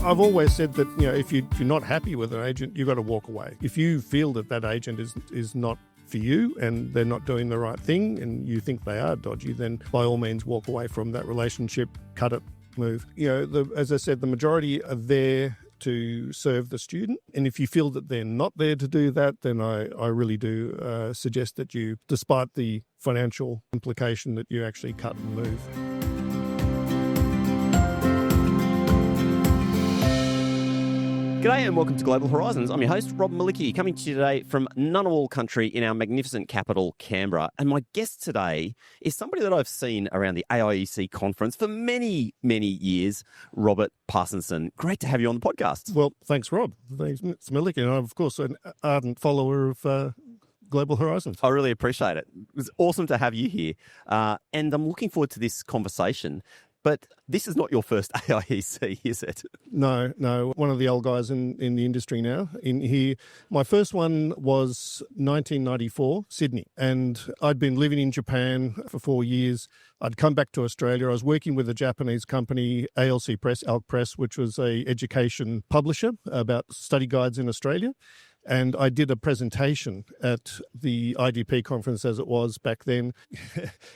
I've always said that, if you're not happy with an agent, you've got to walk away. If you feel that agent is not for you and they're not doing the right thing and you think they are dodgy, then by all means walk away from that relationship, cut it, move. As I said, the majority are there to serve the student. And if you feel that they're not there to do that, then I really do suggest that you, despite the financial implication, that you actually cut and move. G'day and welcome to Global Horizons. I'm your host, Rob Malicki, coming to you today from Ngunnawal country in our magnificent capital, Canberra. And my guest today is somebody that I've seen around the AIEC conference for many, many years, Robert Parsonson. Great to have you on the podcast. Well, thanks, Rob. Thanks, Mr. Malicki. And I'm, of course, an ardent follower of Global Horizons. I really appreciate it. It was awesome to have you here. And I'm looking forward to this conversation. But this is not your first AIEC, is it? No. One of the old guys in the industry now. In here, my first one was 1994, Sydney. And I'd been living in Japan for 4 years. I'd come back to Australia. I was working with a Japanese company, ALC Press, ALC Press, which was a education publisher about study guides in Australia. And I did a presentation at the IDP conference, as it was back then,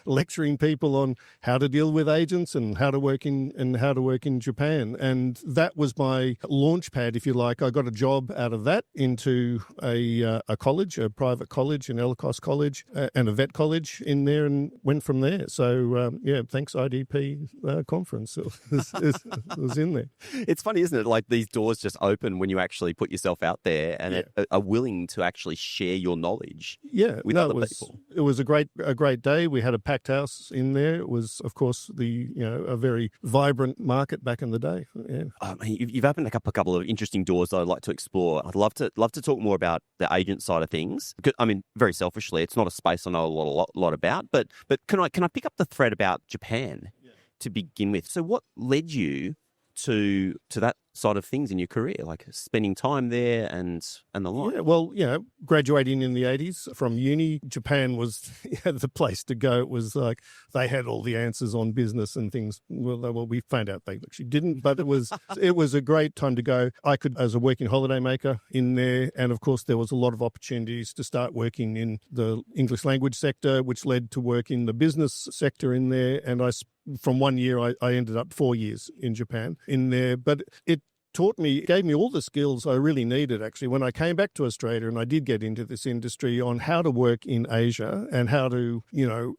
lecturing people on how to deal with agents and how to work in Japan. And that was my launchpad, if you like. I got a job out of that into a college, a private college, an ELICOS college, and a vet college in there, and went from there. So thanks IDP conference. It was in there. It's funny, isn't it? Like these doors just open when you actually put yourself out there and are willing to actually share your knowledge with other people. It was a great day. We had a packed house in there. It was, of course, a very vibrant market back in the day. Yeah. You've opened a couple of interesting doors that I'd like to explore. I'd love to talk more about the agent side of things. Because, very selfishly, it's not a space I know a lot about. But can I pick up the thread about Japan to begin with? So what led you to that side of things in your career, like spending time there and the like? Yeah, well, graduating in the 80s from uni, Japan was the place to go. It was like they had all the answers on business and things. Well, we found out they actually didn't, but it was a great time to go. I could, as a working holidaymaker in there, and of course there was a lot of opportunities to start working in the English language sector, which led to work in the business sector in there. And from 1 year, I ended up 4 years in Japan in there, but it gave me all the skills I really needed, actually, when I came back to Australia and I did get into this industry on how to work in Asia and how to,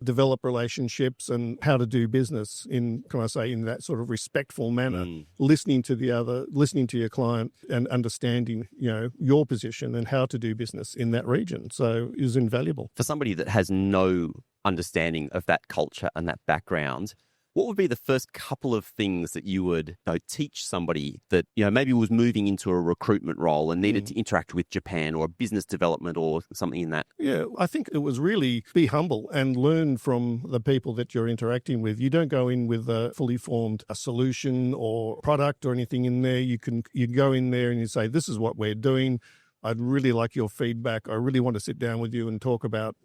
develop relationships and how to do business in that sort of respectful manner, listening to your client and understanding, your position and how to do business in that region. So it was invaluable. For somebody that has no understanding of that culture and that background, what would be the first couple of things that you would teach somebody that maybe was moving into a recruitment role and needed to interact with Japan or business development or something in that? Yeah, I think it was really be humble and learn from the people that you're interacting with. You don't go in with a fully formed solution or product or anything in there. You go in there and you say, this is what we're doing. I'd really like your feedback. I really want to sit down with you and talk about,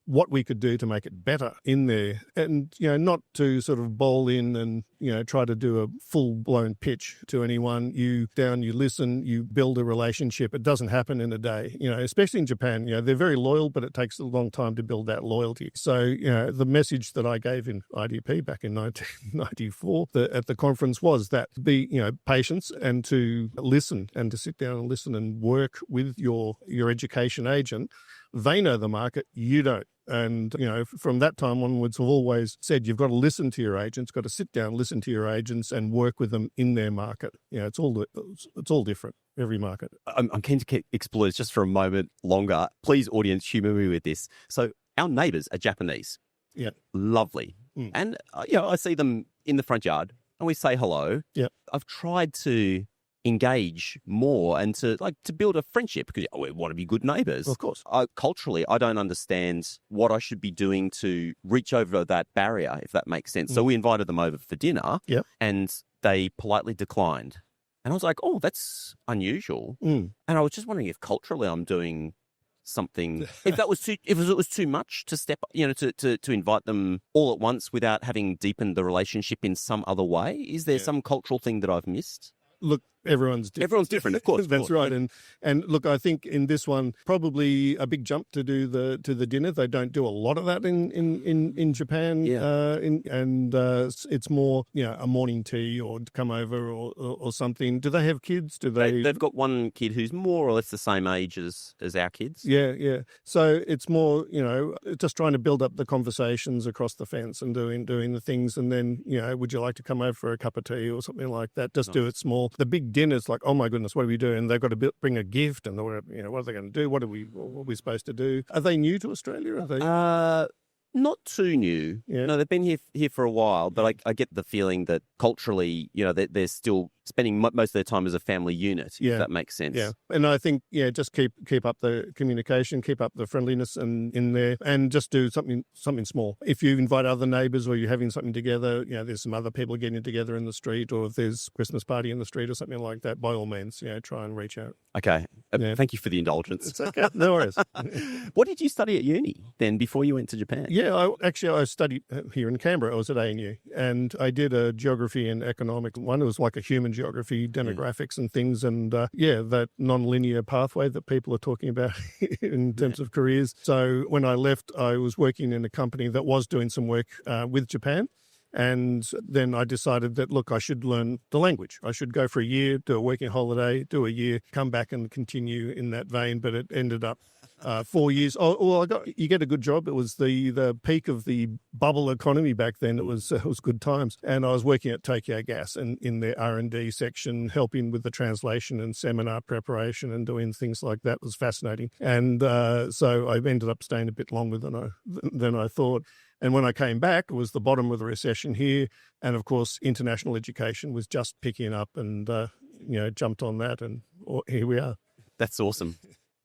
what we could do to make it better in there, and not to sort of bowl in and try to do a full-blown pitch to anyone. You listen, you build a relationship. It doesn't happen in a day, especially in Japan. They're very loyal, but it takes a long time to build that loyalty. So the message that I gave in IDP back in 1994 at the conference was that be patience and to listen and to sit down and listen and work with your education agent. They know the market, you don't. And, from that time onwards, I've always said you've got to listen to your agents, got to sit down, listen to your agents and work with them in their market. It's all different, every market. I'm keen to explore this just for a moment longer. Please, audience, humour me with this. So our neighbours are Japanese. Yeah. Lovely. And, I see them in the front yard and we say hello. Yeah. I've tried to engage more and to build a friendship because we want to be good neighbours. Of course. Culturally, I don't understand what I should be doing to reach over that barrier, if that makes sense. So we invited them over for dinner and they politely declined. And I was like, oh, that's unusual. And I was just wondering if culturally I'm doing something, if it was too much to step, to invite them all at once without having deepened the relationship in some other way. Is there some cultural thing that I've missed? Look, everyone's different. Everyone's different, of course. That's right. And look, I think in this one, probably a big jump to do the dinner. They don't do a lot of that in Japan. Yeah. It's more, a morning tea or to come over or something. Do they have kids? They've got one kid who's more or less the same age as our kids. Yeah. So it's more, just trying to build up the conversations across the fence and doing the things. And then, would you like to come over for a cup of tea or something like that? Just do it small. The big dinner's like, oh my goodness, what do we do? And they've got to bring a gift, and what are they going to do? What are we supposed to do? Are they new to Australia? Are they? Not too new. Yeah. No, they've been here for a while, but I get the feeling that culturally, they're still spending most of their time as a family unit, if that makes sense. Yeah. And I think, just keep up the communication, keep up the friendliness in there, and just do something small. If you invite other neighbours or you're having something together, there's some other people getting together in the street, or if there's Christmas party in the street or something like that, by all means, try and reach out. Okay. Thank you for the indulgence. It's okay. No worries. What did you study at uni then before you went to Japan? Yeah, I studied here in Canberra. I was at AIEC, and I did a geography and economic one. It was like a human geography, demographics and things, and that non-linear pathway that people are talking about in terms of careers. So when I left, I was working in a company that was doing some work with Japan. And then I decided that, look, I should learn the language. I should go for a year, do a working holiday, do a year, come back and continue in that vein. But it ended up 4 years. You get a good job. It was the peak of the bubble economy back then. It was good times. And I was working at Tokyo Gas and in their R&D section, helping with the translation and seminar preparation and doing things like that. It was fascinating. And so I ended up staying a bit longer than I thought. And when I came back, it was the bottom of the recession here. And of course, international education was just picking up, and, jumped on that. And here we are. That's awesome.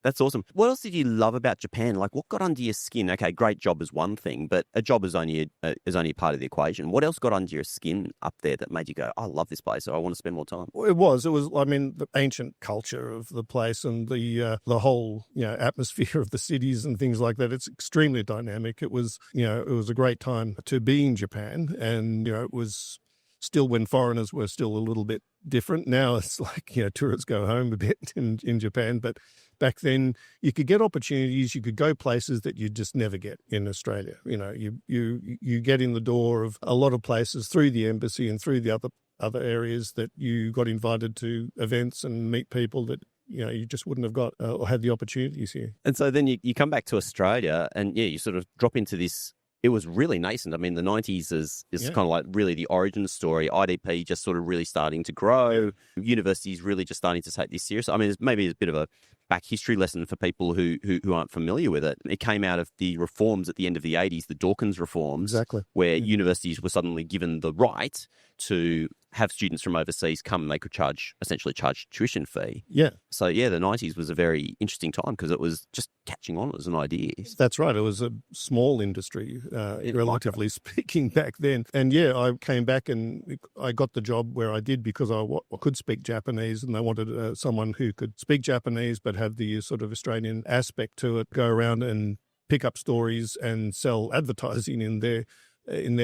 That's awesome. What else did you love about Japan? Like, what got under your skin? Okay, great job is one thing, but a job is only a part of the equation. What else got under your skin up there that made you go, I love this place, or I want to spend more time? Well, it was, the ancient culture of the place and the whole, atmosphere of the cities and things like that. It's extremely dynamic. It was a great time to be in Japan, and, it was still when foreigners were still a little bit different. Now it's like, tourists go home a bit in Japan, but back then you could get opportunities, you could go places that you just never get in Australia. You get in the door of a lot of places through the embassy and through the other areas that you got invited to events and meet people that you just wouldn't have got or had the opportunities here. And so then you come back to Australia and you sort of drop into this. It was really nascent. I mean, the 90s is kind of like really the origin story. IDP just sort of really starting to grow. Universities really just starting to take this serious. I mean, maybe it's a bit of a back history lesson for people who aren't familiar with it. It came out of the reforms at the end of the 80s, the Dawkins reforms, exactly, where universities were suddenly given the right to have students from overseas come and they could essentially charge tuition fee. Yeah. So, the 90s was a very interesting time because it was just catching on as an idea. That's right. It was a small industry, relatively speaking, back then. And I came back and I got the job where I did because I could speak Japanese, and they wanted someone who could speak Japanese but have the sort of Australian aspect to it, go around and pick up stories and sell advertising in their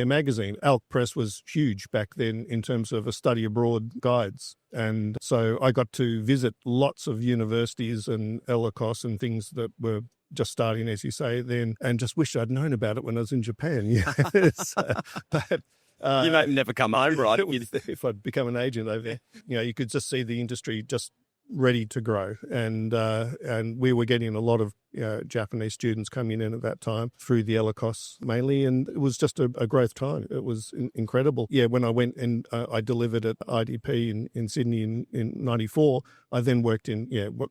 magazine. ALC Press was huge back then in terms of a study abroad guides. And so I got to visit lots of universities and ELICOS and things that were just starting, as you say, then, and just wish I'd known about it when I was in Japan. Yes. But you might never come home, right? If I'd become an agent over there, you could just see the industry just ready to grow, and we were getting a lot of Japanese students coming in at that time through the ELICOS mainly, and it was just a growth time. It was incredible. When I went and I delivered at IDP in Sydney in 94, I then worked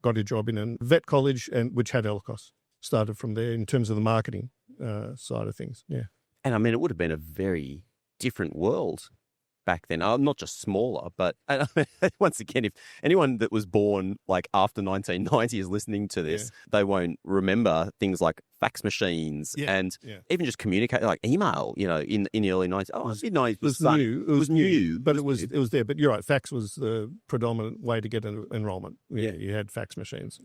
got a job in a vet college which had ELICOS. Started from there in terms of the marketing side of things. Yeah, and I mean it would have been a very different world back then, not just smaller, but once again, if anyone that was born like after 1990 is listening to this, they won't remember things like fax machines and even just communicate, like email, in the early 90s. It was new. It was new, but it was there. But you're right, fax was the predominant way to get an enrollment. You had fax machines.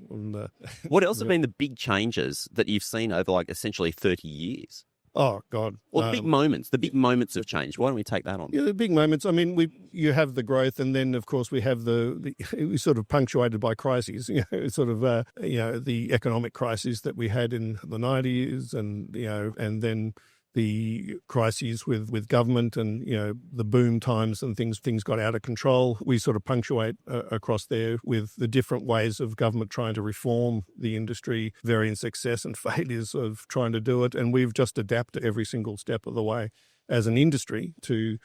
What else have been the big changes that you've seen over like essentially 30 years? Oh, God. Well, the big moments of change. Why don't we take that on? Yeah, the big moments. I mean, you have the growth, and then, of course, we have the sort of punctuated by crises, the economic crises that we had in the 90s and then the crises with government and, the boom times and things got out of control. We sort of punctuate across there with the different ways of government trying to reform the industry, varying success and failures of trying to do it. And we've just adapted every single step of the way as an industry to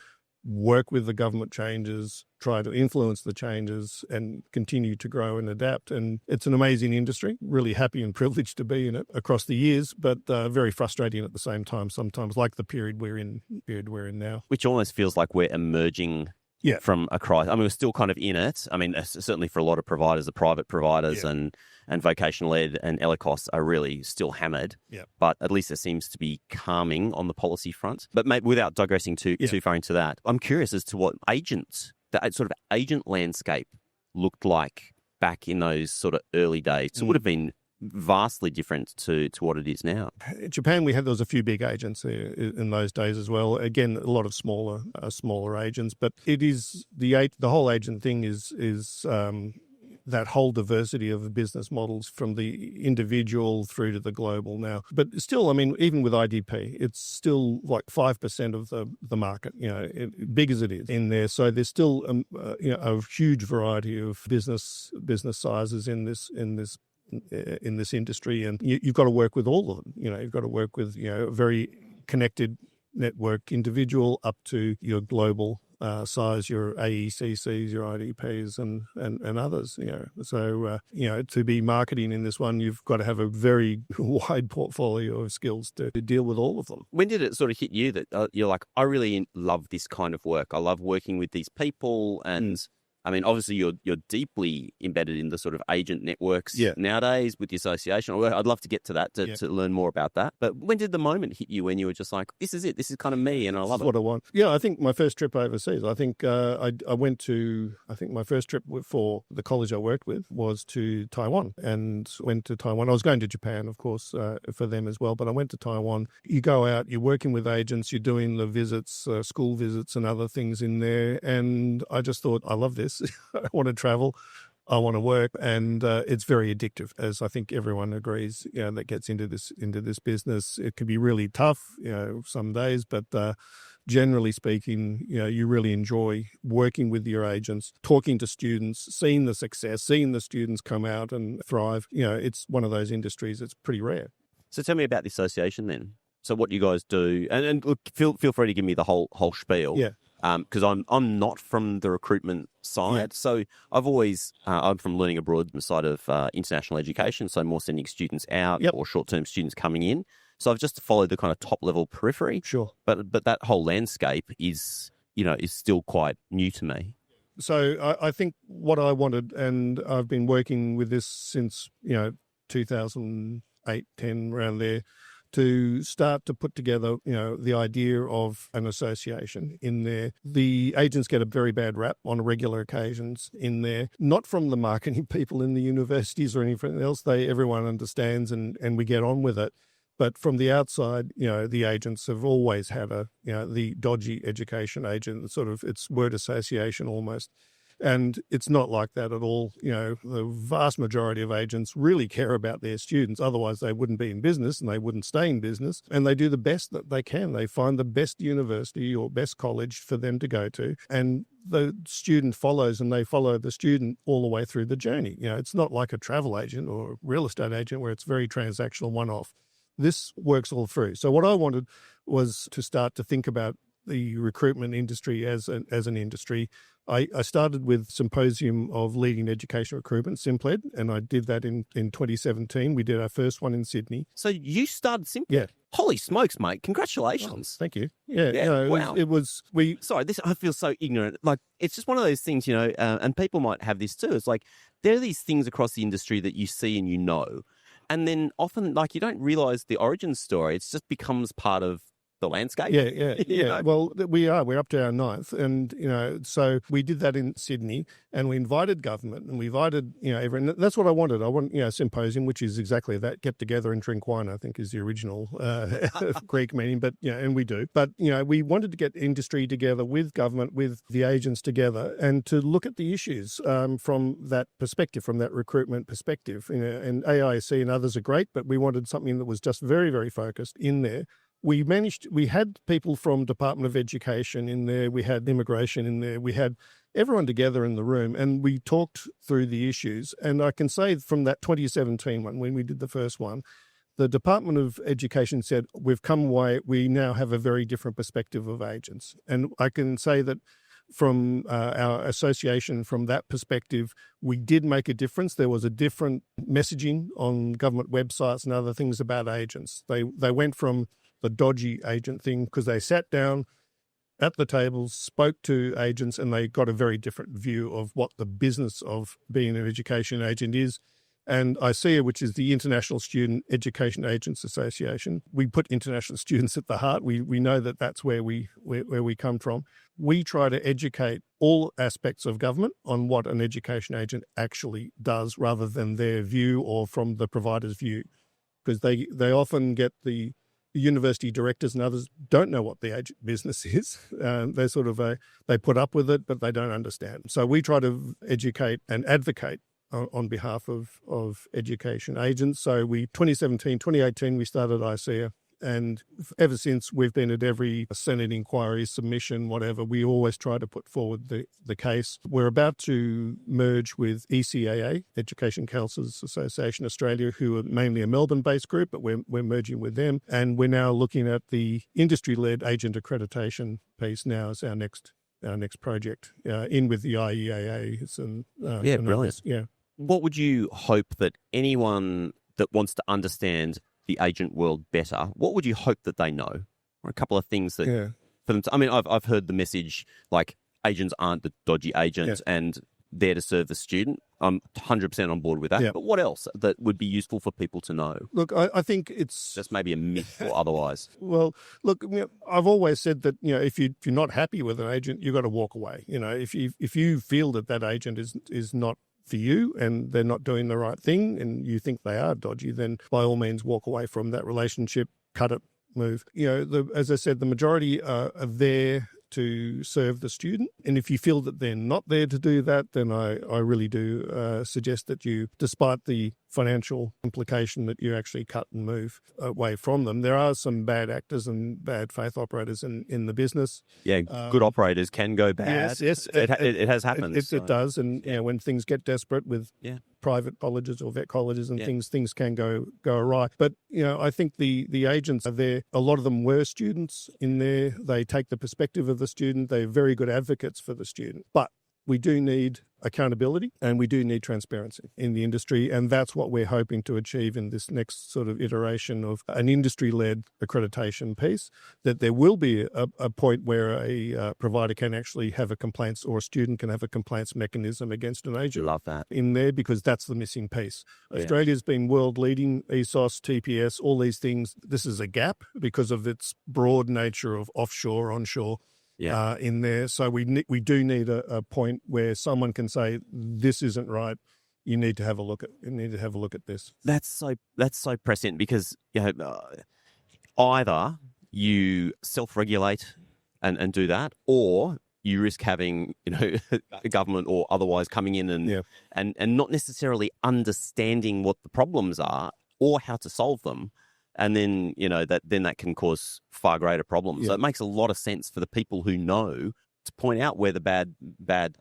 work with the government changes, try to influence the changes and continue to grow and adapt. And it's an amazing industry, really happy and privileged to be in it across the years, but very frustrating at the same time sometimes, like the period we're in now. Which almost feels like we're emerging from a crisis. I mean, we're still kind of in it. I mean, certainly for a lot of providers, the private providers and vocational ed and ELICOS are really still hammered. Yeah. But at least it seems to be calming on the policy front. But maybe without digressing too far into that, I'm curious as to what the sort of agent landscape looked like back in those sort of early days. So it would have been vastly different to what it is now. In Japan, there was a few big agents in those days as well. Again, a lot of smaller agents, but it is the whole agent thing is that whole diversity of business models from the individual through to the global now. But still, I mean, even with IDP, it's still like 5% of the market, big as it is in there. So there's still a huge variety of business sizes in this industry, and you've got to work with all of them. You've got to work with a very connected network individual up to your global size, your AECCs, your IDPs, and others. So to be marketing in this one, you've got to have a very wide portfolio of skills to deal with all of them. When did it sort of hit you that you're like, I really love this kind of work. I love working with these people and. I mean, obviously, you're deeply embedded in the sort of agent networks nowadays with the association. I'd love to get to that to learn more about that. But when did the moment hit you when you were just like, this is it, this is kind of me and I love it? What I want. Yeah, I think my first trip overseas, I think I think my first trip for the college I worked with was to Taiwan and went to Taiwan. I was going to Japan, of course, for them as well, but I went to Taiwan. You go out, you're working with agents, you're doing the visits, school visits and other things in there. And I just thought, I love this. I want to travel, I want to work, and it's very addictive, as I think everyone agrees. That gets into this business. It can be really tough, some days, but generally speaking, you really enjoy working with your agents, talking to students, seeing the success, seeing the students come out and thrive. It's one of those industries that's pretty rare. So tell me about the association then. So what you guys do, and look, feel free to give me the whole spiel. Yeah. Because I'm not from the recruitment side, so I've always I'm from learning abroad on the side of international education, so more sending students out or short-term students coming in. So I've just followed the kind of top-level periphery. Sure, but that whole landscape is still quite new to me. So I think what I wanted, and I've been working with this since 2008, 10 around there. To start to put together, the idea of an association in there. The agents get a very bad rap on regular occasions in there, not from the marketing people in the universities or anything else. Everyone understands and we get on with it. But from the outside, the agents have always had the dodgy education agent, sort of it's word association almost. And it's not like that at all. The vast majority of agents really care about their students. Otherwise, they wouldn't be in business and they wouldn't stay in business. And they do the best that they can. They find the best university or best college for them to go to. And the student follows and they follow the student all the way through the journey. It's not like a travel agent or a real estate agent where it's very transactional, one-off. This works all through. So what I wanted was to start to think about the recruitment industry as an industry. I started with Symposium of Leading Education Recruitment, SIMPLED, and I did that in 2017. We did our first one in Sydney. So you started SIMPLED? Yeah. Holy smokes, mate. Congratulations. Oh, thank you. Yeah. Wow. It was Sorry, I feel so ignorant. Like, it's just one of those things, and people might have this too. It's like, there are these things across the industry that you see and and then often, like, you don't realize the origin story. It just becomes part of the landscape. Yeah. Well, we're up to our 9th. And, so we did that in Sydney, and we invited government, and we invited, everyone. That's what I wanted. I want, a symposium, which is exactly that, get together and drink wine, I think is the original Greek meaning, but, and we do. But, we wanted to get industry together with government, with the agents together, and to look at the issues from that perspective, from that recruitment perspective. And AIEC and others are great, but we wanted something that was just very, very focused in there. We had people from Department of Education in there, we had immigration in there, we had everyone together in the room, and we talked through the issues. And I can say from that 2017 one, when we did the first one, the Department of Education said, we've come away, we now have a very different perspective of agents. And I can say that from our association, from that perspective, we did make a difference. There was a different messaging on government websites and other things about agents. They went from the dodgy agent thing because they sat down at the tables, spoke to agents, and they got a very different view of what the business of being an education agent is. And ICEA, which is the International Student Education Agents Association, we put international students at the heart. We know that that's where we come from. We try to educate all aspects of government on what an education agent actually does, rather than their view or from the provider's view, because they often get the university directors and others don't know what the agent business is. They sort of they put up with it, but they don't understand. So we try to educate and advocate on behalf of education agents. So 2017, 2018, we started ICEA, and ever since we've been at every Senate inquiry, submission, whatever, we always try to put forward the case. We're about to merge with ECAA, Education Counsellors Association Australia, who are mainly a Melbourne-based group, but we're merging with them. And we're now looking at the industry-led agent accreditation piece now as our next project, in with the IEAAs and brilliant. Others. Yeah. What would you hope that anyone that wants to understand the agent world better, what would you hope that they know? Or a couple of things that for them to, I mean, I've heard the message like agents aren't the dodgy agents and there to serve the student. I'm 100% on board with that. Yeah. But what else that would be useful for people to know? Look, I think it's just maybe a myth or otherwise. Well, look, I've always said that if you're not happy with an agent, you've got to walk away. If you feel that agent is not for you and they're not doing the right thing and you think they are dodgy, then by all means walk away from that relationship, cut it, move. As I said, the majority are there to serve the student. And if you feel that they're not there to do that, then I really do suggest that you, despite the financial implication, that you actually cut and move away from them. There are some bad actors and bad faith operators in the business. Yeah, good operators can go bad. Yes. It has happened. It does. And when things get desperate with private colleges or vet colleges and things can go awry. But, I think the agents are there. A lot of them were students in there. They take the perspective of the student. They're very good advocates for the student. But we do need accountability and we do need transparency in the industry. And that's what we're hoping to achieve in this next sort of iteration of an industry-led accreditation piece, that there will be a point where a provider can actually have a complaints, or a student can have a complaints mechanism against an agent. Love that. In there, because that's the missing piece. Yeah. Australia's been world leading, ESOS, TPS, all these things. This is a gap because of its broad nature of offshore, onshore. In there. So we do need a point where someone can say, this isn't right. You need to have a look at this. That's so prescient, because either you self-regulate and do that, or you risk having a government or otherwise coming in and not necessarily understanding what the problems are or how to solve them. And then, that can cause far greater problems. Yeah. So it makes a lot of sense for the people who know to point out where the bad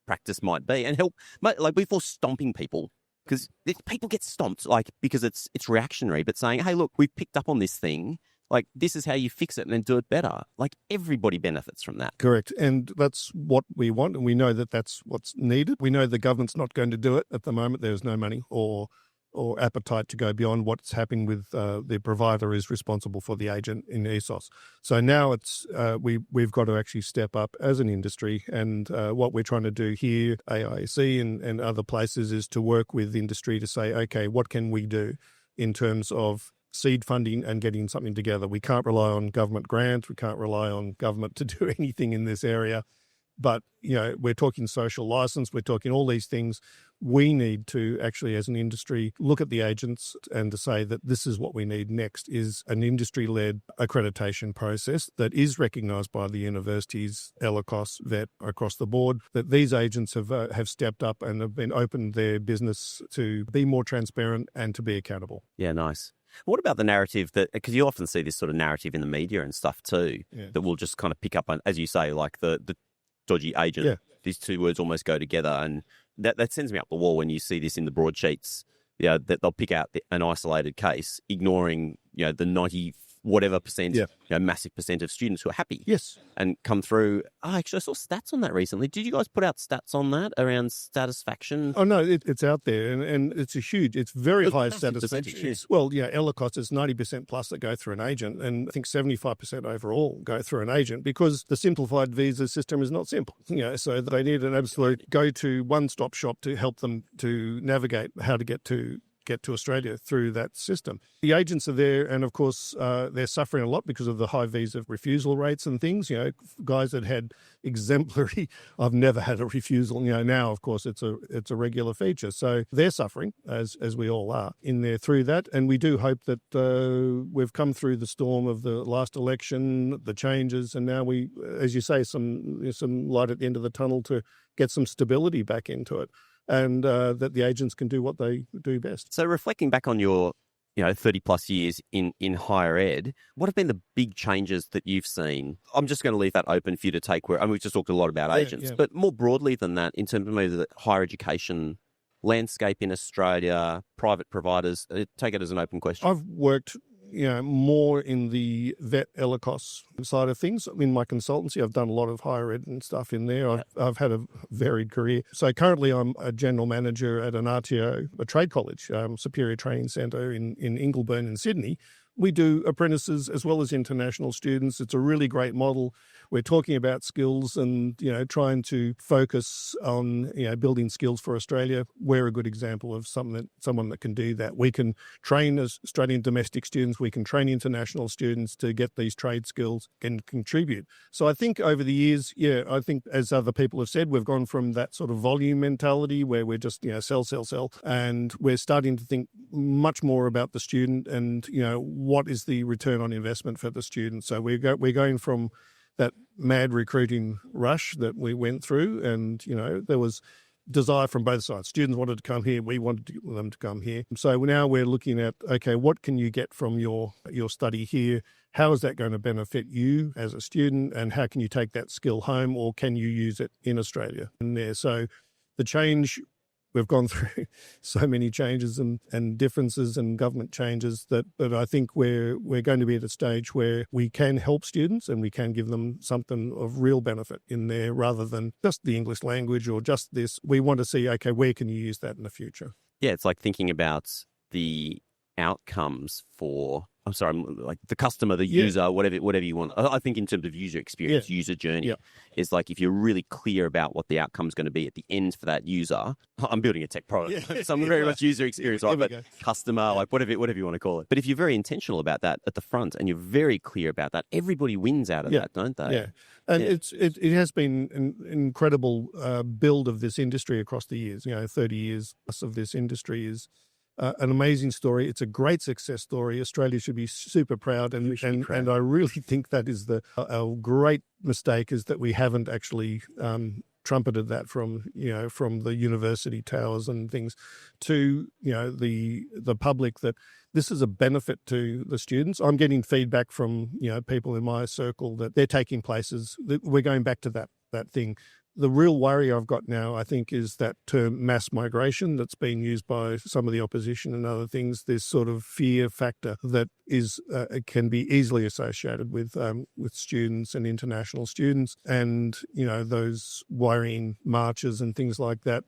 practice might be and help, like, before stomping people, because people get stomped, like, because it's reactionary, but saying, hey, look, we've picked up on this thing. Like, this is how you fix it and then do it better. Like, everybody benefits from that. Correct. And that's what we want. And we know that that's what's needed. We know the government's not going to do it at the moment. There's no money or appetite to go beyond what's happening with the provider is responsible for the agent in ESOS. So now it's we've got to actually step up as an industry, and what we're trying to do here, AIEC and other places, is to work with industry to say, okay, what can we do in terms of seed funding and getting something together. We can't rely on government grants. We can't rely on government to do anything in this area. But, we're talking social license. We're talking all these things. We need to actually, as an industry, look at the agents and to say that this is what we need next is an industry-led accreditation process that is recognised by the universities, ELICOS, VET, across the board, that these agents have stepped up and have been opened their business to be more transparent and to be accountable. Yeah, nice. What about the narrative because you often see this sort of narrative in the media and stuff too, that will just kind of pick up on, as you say, like the dodgy agent. Yeah. These two words almost go together, and that sends me up the wall when you see this in the broadsheets. That they'll pick out an isolated case, ignoring the 90 whatever percent, massive percent of students who are happy. Yes. And come through. Oh, actually, I saw stats on that recently. Did you guys put out stats on that around satisfaction? Oh, no, it's out there, and it's it's very high satisfaction. Well, ELICOS is 90% plus that go through an agent, and I think 75% overall go through an agent because the simplified visa system is not simple. So they need an absolute go-to one-stop shop to help them to navigate how to get to Australia through that system. The agents are there, and of course, they're suffering a lot because of the high visa refusal rates and things. Guys that had exemplary, I've never had a refusal. Now, of course, it's a regular feature. So they're suffering, as we all are, in there through that. And we do hope that we've come through the storm of the last election, the changes, and now we, as you say, some light at the end of the tunnel to get some stability back into it. And that the agents can do what they do best. So reflecting back on your 30 plus years in higher ed, what have been the big changes that you've seen? I'm just going to leave that open for you to take where, we've just talked a lot about agents, but more broadly than that, in terms of maybe the higher education landscape in Australia, private providers, take it as an open question. I've worked more in the VET ELICOS side of things. In my consultancy, I've done a lot of higher ed and stuff in there. I've had a varied career. So currently I'm a general manager at an RTO, a trade college, Superior Training Centre in Ingleburn in Sydney. We do apprentices as well as international students. It's a really great model. We're talking about skills and, trying to focus on, building skills for Australia. We're a good example of someone that can do that. We can train Australian domestic students. We can train international students to get these trade skills and contribute. So I think over the years, I think as other people have said, we've gone from that sort of volume mentality where we're just, sell. And we're starting to think much more about the student and, what is the return on investment for the student. So we're going from that mad recruiting rush that we went through, and there was desire from both sides. Students wanted to come here, we wanted them to come here. So now we're looking at, okay, what can you get from your study here? How is that going to benefit you as a student, and how can you take that skill home, or can you use it in Australia? And there, so the change. We've gone through so many changes and differences and government changes that I think we're going to be at a stage where we can help students and we can give them something of real benefit in there rather than just the English language or just this. We want to see, okay, where can you use that in the future? Yeah, it's like thinking about the outcomes for, like the customer, the user, whatever you want. I think in terms of user experience, user journey, is like if you're really clear about what the outcome is going to be at the end for that user. I'm building a tech product, so I'm very much user experience, right? But customer, like whatever you want to call it. But if you're very intentional about that at the front and you're very clear about that, everybody wins out of that, don't they? Yeah. And it has been an incredible build of this industry across the years. 30 years of this industry is an amazing story. It's a great success story. Australia should be super proud, and I really think that is a great mistake is that we haven't actually trumpeted that from the university towers and things to the public, that this is a benefit to the students. I'm getting feedback from people in my circle that they're taking places. That we're going back to that thing. The real worry I've got now, I think, is that term mass migration that's been used by some of the opposition and other things. This sort of fear factor that is can be easily associated with students and international students, and those worrying marches and things like that.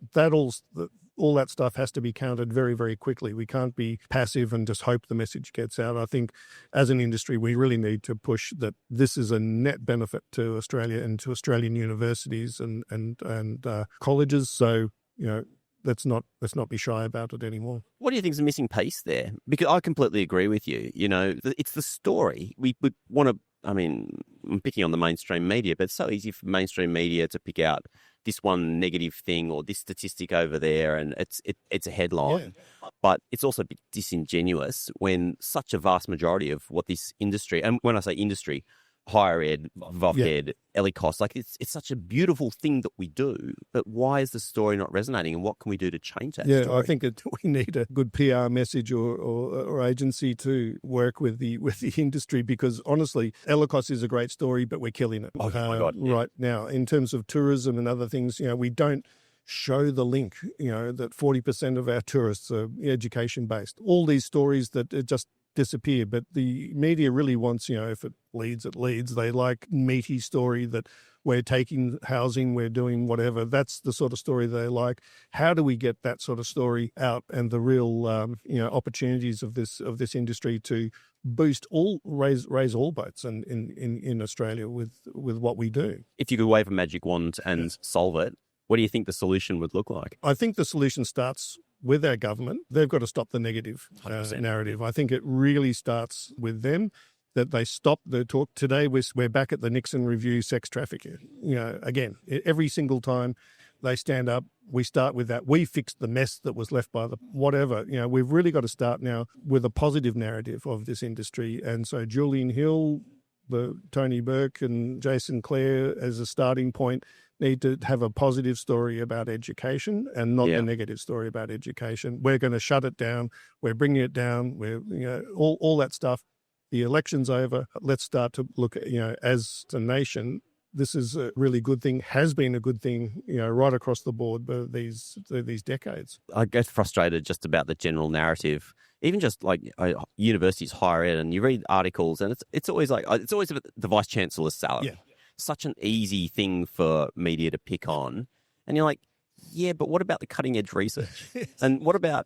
All that stuff has to be countered very, very quickly. We can't be passive and just hope the message gets out. I think as an industry, we really need to push that this is a net benefit to Australia and to Australian universities and colleges. So, let's not be shy about it anymore. What do you think is the missing piece there? Because I completely agree with you. You know, it's the story. We want to, I mean, I'm picking on the mainstream media, but it's so easy for mainstream media to pick out this one negative thing or this statistic over there, and it's a headline. Yeah. But it's also a bit disingenuous when such a vast majority of what this industry, and when I say industry, higher ed, VOC ed, ELICOS, like it's such a beautiful thing that we do, but why is the story not resonating, and what can we do to change that story? I think we need a good PR message or agency to work with the industry, because honestly, ELICOS is a great story, but we're killing it right now. In terms of tourism and other things, we don't show the link, that 40% of our tourists are education-based. All these stories that just disappear, but the media really wants, if it leads, it leads. They like meaty story that we're taking housing, we're doing whatever. That's the sort of story they like. How do we get that sort of story out, and the real, opportunities of this industry to boost raise all boats in Australia with what we do? If you could wave a magic wand and solve it, what do you think the solution would look like? I think the solution starts with our government. They've got to stop the negative narrative. I think it really starts with them, that they stop the talk. Today, we're back at the Nixon Review sex trafficking. Again, every single time they stand up, we start with that. We fixed the mess that was left by the whatever. We've really got to start now with a positive narrative of this industry. And so Julian Hill, Tony Burke and Jason Clare as a starting point need to have a positive story about education and not a negative story about education. We're going to shut it down. We're bringing it down. We're, all that stuff. The election's over. Let's start to look at, as a nation, this is a really good thing, has been a good thing, right across the board these decades. I get frustrated just about the general narrative, even just like universities, higher ed, and you read articles and it's always about the Vice Chancellor's salary. Yeah. Such an easy thing for media to pick on. And you're like, yeah, but what about the cutting edge research? And what about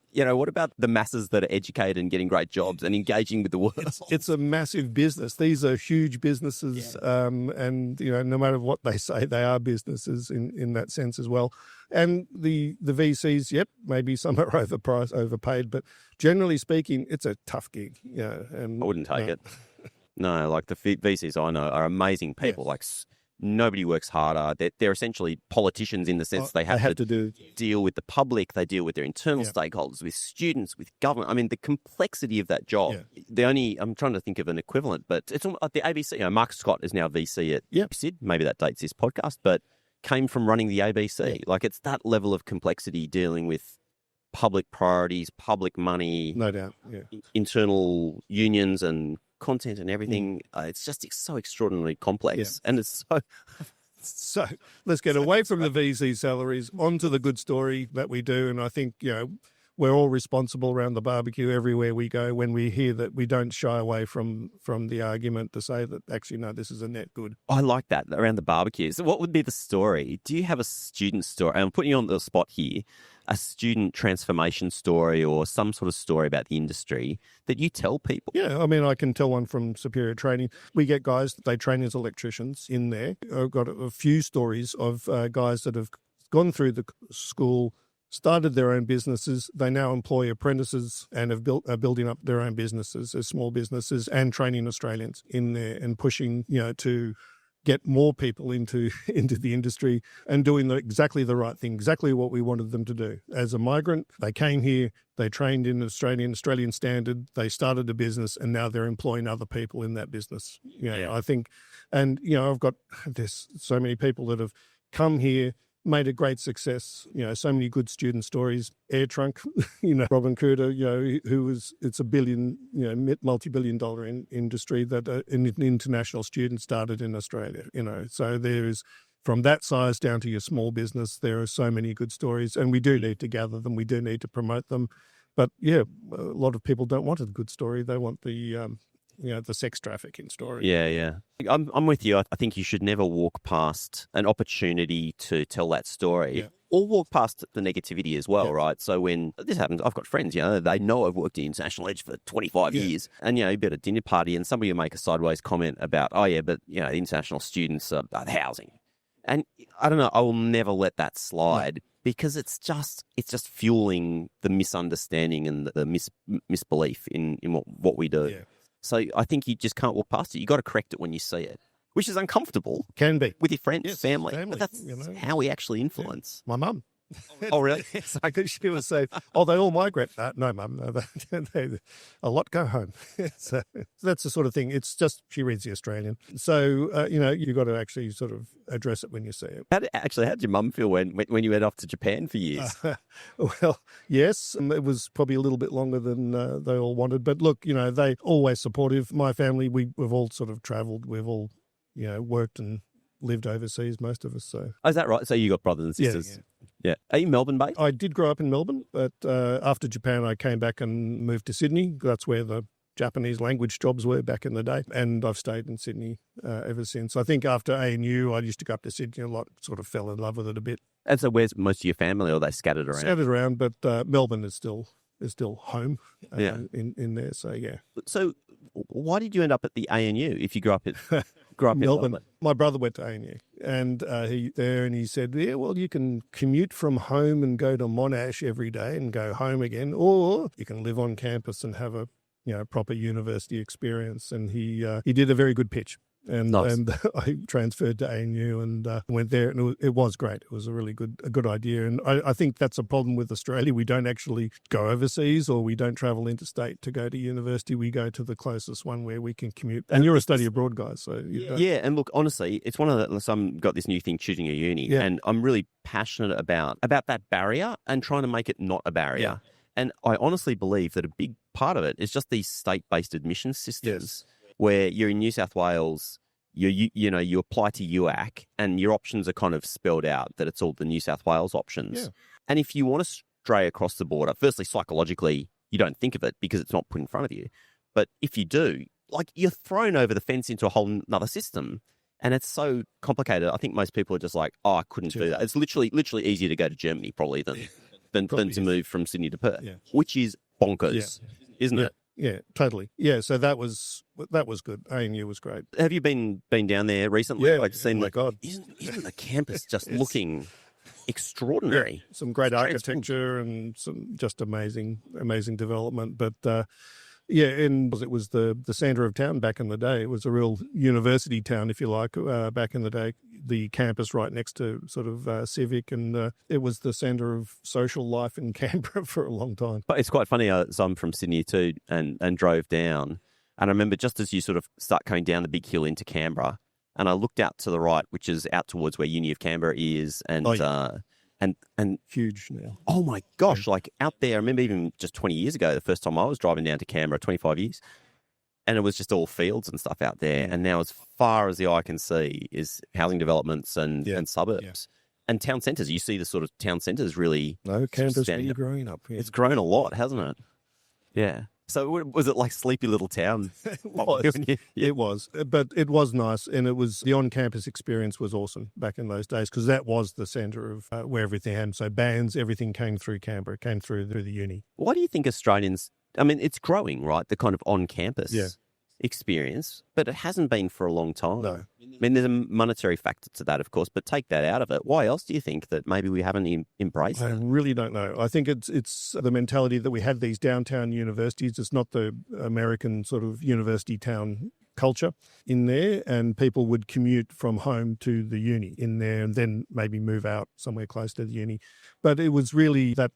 the masses that are educated and getting great jobs and engaging with the world? It's a massive business. These are huge businesses. Yeah. And, no matter what they say, they are businesses in that sense as well. And the VCs, maybe some are overpaid, but generally speaking, it's a tough gig. And I wouldn't take it. No, like the VCs I know are amazing people. Like nobody works harder. They're essentially politicians in the sense they have to deal with the public. They deal with their internal stakeholders, with students, with government. I mean, the complexity of that job. Yeah. I'm trying to think of an equivalent, but it's like the ABC. Mark Scott is now VC at SID. Maybe that dates this podcast, but came from running the ABC. Yeah. Like it's that level of complexity dealing with public priorities, public money, no doubt, internal unions and content and everything. It's so extraordinarily complex, and it's so let's get away from the VC salaries onto the good story that we do. And I think we're all responsible around the barbecue everywhere we go when we hear that. We don't shy away from the argument to say that actually no, this is a net good. I like that around the barbecue. So what would be the story? Do you have a student story? I'm putting you on the spot here. A student transformation story or some sort of story about the industry that you tell people? Yeah, I mean, I can tell one from Superior Training. We get guys, they train as electricians in there. I've got a few stories of guys that have gone through the school, started their own businesses. They now employ apprentices and are building up their own businesses as small businesses and training Australians in there and pushing, to get more people into the industry and doing exactly the right thing, exactly what we wanted them to do. As a migrant, they came here, they trained in Australian standard, they started a business, and now they're employing other people in that business. I think, and there's so many people that have come here, made a great success, so many good student stories. Air Trunk, Robin Cooter, it's a billion, multi-billion-dollar industry that an international student started in Australia, So there's, from that size down to your small business, there are so many good stories, and we do need to gather them. We do need to promote them. But a lot of people don't want a good story. They want the sex trafficking story. Yeah. I'm with you. I think you should never walk past an opportunity to tell that story or walk past the negativity as well, right? So when this happens, I've got friends, they know I've worked in international edge for 25 years and, you've been at a dinner party and somebody will make a sideways comment about, but, international students are housing. And I don't know, I will never let that slide. because it's just fueling the misunderstanding and the misbelief in what we do. Yeah. So I think you just can't walk past it. You got to correct it when you see it, which is uncomfortable. Can be. With your friends, Yes, family. family, But that's how we actually influence. My mum. Oh, really? She was saying, they all migrate. No, Mum. No, a lot go home. So that's the sort of thing. It's just she reads The Australian. So, you've got to actually sort of address it when you see it. How did your mum feel when you went off to Japan for years? Well, yes, it was probably a little bit longer than they all wanted. But look, they always supportive. My family, we've all sort of travelled. We've all, worked and lived overseas, most of us. So. Oh, is that right? So you got brothers and sisters? Yeah. Are you Melbourne-based? I did grow up in Melbourne, but after Japan, I came back and moved to Sydney. That's where the Japanese language jobs were back in the day. And I've stayed in Sydney ever since. I think after ANU, I used to go up to Sydney a lot, sort of fell in love with it a bit. And so where's most of your family, or are they scattered around? Scattered around, but Melbourne is still home in there. So, yeah. So why did you end up at the ANU if you grew up in Melbourne? My brother went to ANU and he said, yeah, well, you can commute from home and go to Monash every day and go home again, or you can live on campus and have a proper university experience. And he did a very good pitch. And I transferred to ANU and went there, and it was great. It was a really good idea. And I think that's a problem with Australia. We don't actually go overseas, or we don't travel interstate to go to university. We go to the closest one where we can commute. And you're a study abroad guy, so yeah. And look, honestly, it's one of the. Some got this new thing, choosing a uni, and I'm really passionate about that barrier and trying to make it not a barrier. Yeah. And I honestly believe that a big part of it is just these state-based admission systems. Yes. Where you're in New South Wales, you apply to UAC and your options are kind of spelled out, that it's all the New South Wales options. Yeah. And if you want to stray across the border, firstly, psychologically, you don't think of it because it's not put in front of you. But if you do, you're thrown over the fence into a whole nother system. And it's so complicated. I think most people are just like, I couldn't do that. It's literally easier to go to Germany probably than to move from Sydney to Perth, which is bonkers, isn't it? Yeah, totally. Yeah, so that was good. ANU was great. Have you been down there recently? Yeah, my God. Isn't the campus just looking extraordinary? Yeah, some great architecture and some just amazing development. But and it was the centre of town back in the day. It was a real university town, if you like, back in the day. The campus right next to sort of Civic, and it was the centre of social life in Canberra for a long time. But it's quite funny, so I'm from Sydney too, and drove down, and I remember just as you sort of start coming down the big hill into Canberra, and I looked out to the right, which is out towards where Uni of Canberra is, and huge now. Oh my gosh, out there, I remember even just 20 years ago, the first time I was driving down to Canberra, 25 years, and it was just all fields and stuff out there. And now as far as the eye can see is housing developments and suburbs. Yeah. And town centres. You see the sort of town centres really... No, Canberra's been growing up. Yeah. It's grown a lot, hasn't it? Yeah. So was it like sleepy little town? It was. It was. But it was nice. And it was, the on-campus experience was awesome back in those days, because that was the centre of where everything happened. So bands, everything came through Canberra, came through the uni. Why do you think Australians... I mean, it's growing, right? The kind of on-campus experience, but it hasn't been for a long time. No. I mean, there's a monetary factor to that, of course, but take that out of it. Why else do you think that maybe we haven't embraced I it? really don't know. I think it's the mentality that we had these downtown universities. It's not the American sort of university town culture in there, and people would commute from home to the uni in there and then maybe move out somewhere close to the uni. But it was really that,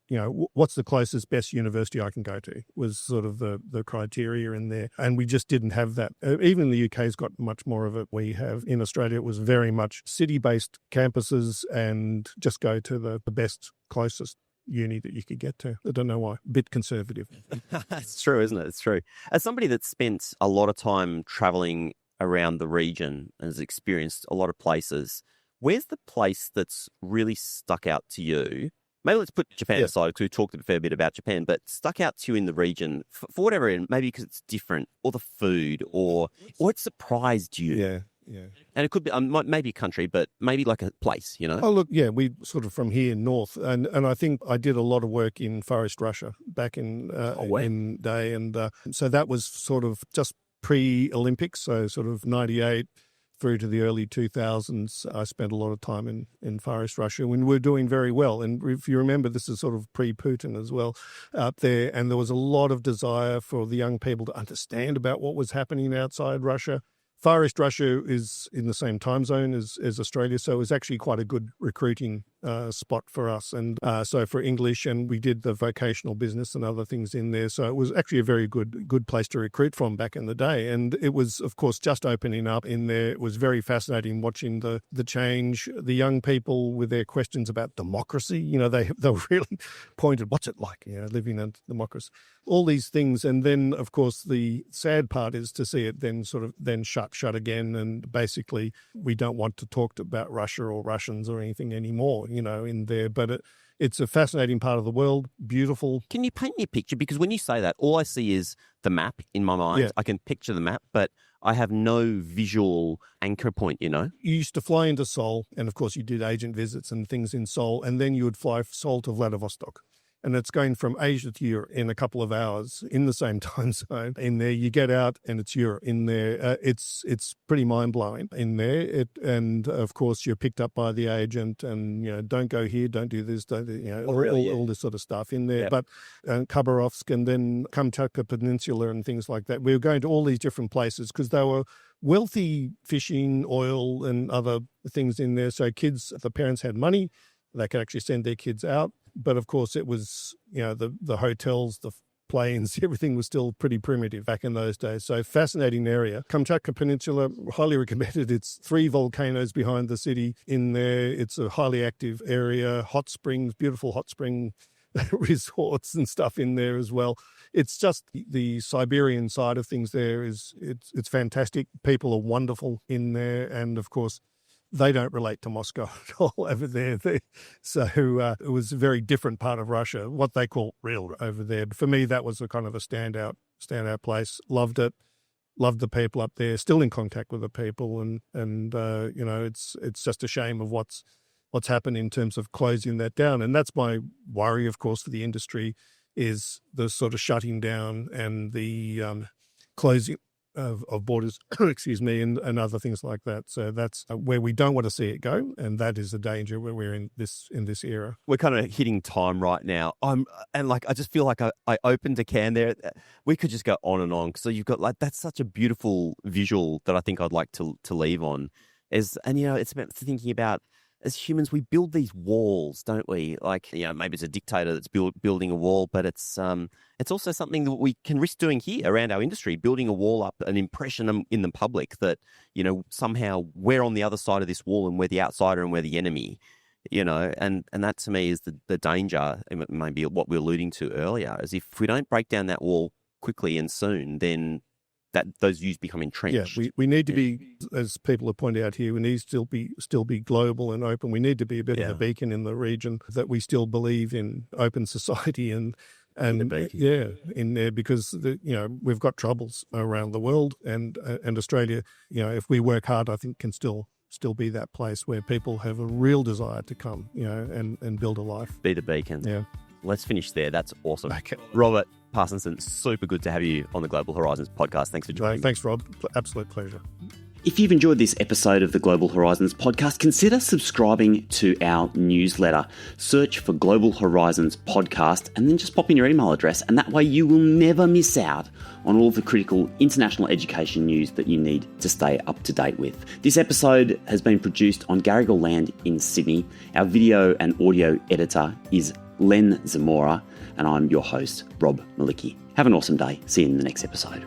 what's the closest best university I can go to was sort of the criteria in there. And we just didn't have that. Even the UK's got much more of it. We have in Australia, it was very much city-based campuses and just go to the best, closest uni that you could get to. I don't know why. A bit conservative. It's true, isn't it? It's true. As somebody that's spent a lot of time travelling around the region and has experienced a lot of places, where's the place that's really stuck out to you? Maybe let's put Japan aside, because we talked a fair bit about Japan, but stuck out to you in the region for whatever reason, maybe because it's different, or the food, or it surprised you. Yeah. And it could be maybe a country, but maybe like a place, Oh, look, we sort of from here north. And I think I did a lot of work in Far East Russia back in day. And so that was sort of just pre-Olympics, so sort of 98, through to the early 2000s, I spent a lot of time in Far East Russia when we were doing very well. And if you remember, this is sort of pre-Putin as well up there. And there was a lot of desire for the young people to understand about what was happening outside Russia. Far East Russia is in the same time zone as Australia, so it was actually quite a good recruiting spot for us. And so for English, and we did the vocational business and other things in there. So it was actually a very good place to recruit from back in the day. And it was, of course, just opening up in there. It was very fascinating watching the change, the young people with their questions about democracy. You know, they were really pointed, what's it like, you know, living in democracy? All these things. And then, of course, the sad part is to see it then sort of shut again. And basically, we don't want to talk about Russia or Russians or anything anymore, you know, in there. But it's a fascinating part of the world, beautiful. Can you paint me a picture? Because when you say that, all I see is the map in my mind. Yeah. I can picture the map, but I have no visual anchor point, you know? You used to fly into Seoul, and of course you did agent visits and things in Seoul, and then you would fly Seoul to Vladivostok. And it's going from Asia to Europe in a couple of hours in the same time zone. In there, you get out and it's Europe. In there, it's pretty mind-blowing in there. And, of course, you're picked up by the agent and, you know, don't go here, don't do this, don't do, you know, all this sort of stuff in there. Yep. But Khabarovsk and then Kamchatka Peninsula and things like that. We were going to all these different places because they were wealthy fishing, oil and other things in there. So kids, the parents had money. They could actually send their kids out. But, of course, it was, you know, the hotels, the planes, everything was still pretty primitive back in those days. So fascinating area. Kamchatka Peninsula, highly recommended. It's 3 volcanoes behind the city in there. It's a highly active area, hot springs, beautiful hot spring resorts and stuff in there as well. It's just the Siberian side of things there it's fantastic. People are wonderful in there. And, of course, they don't relate to Moscow at all over there. So it was a very different part of Russia, what they call real over there. But for me, that was a kind of a standout place. Loved it. Loved the people up there. Still in contact with the people. And you know, it's just a shame of what's happened in terms of closing that down. And that's my worry, of course, for the industry is the sort of shutting down and the closing of borders, excuse me, and other things like that. So that's where we don't want to see it go, and that is a danger where we're in this era. We're kind of hitting time right now. I just feel like I opened a can there. We could just go on and on. So you've got that's such a beautiful visual that I think I'd like to leave on. And you know, it's about thinking about, as humans, we build these walls, don't we? Like, you know, maybe it's a dictator that's building a wall, but it's also something that we can risk doing here around our industry, building a wall up, an impression in the public that, you know, somehow we're on the other side of this wall and we're the outsider and we're the enemy, you know, and that to me is the danger, maybe what we were alluding to earlier, is if we don't break down that wall quickly and soon, then those views become entrenched. Yeah, we need to be, as people have pointed out here, we need to still be global and open. We need to be a bit of a beacon in the region that we still believe in open society and in there, because you know, we've got troubles around the world, and Australia, you know, if we work hard, I think can still be that place where people have a real desire to come, you know, and build a life. Be the beacon. Yeah. Let's finish there. That's awesome. Okay. Robert Parsonson, super good to have you on the Global Horizons podcast. Thanks for joining. Thanks, Rob. Absolute pleasure. If you've enjoyed this episode of the Global Horizons podcast, consider subscribing to our newsletter. Search for Global Horizons podcast and then just pop in your email address, and that way you will never miss out on all the critical international education news that you need to stay up to date with. This episode has been produced on Garigal land in Sydney. Our video and audio editor is Len Zamora, and I'm your host, Rob Malicki. Have an awesome day. See you in the next episode.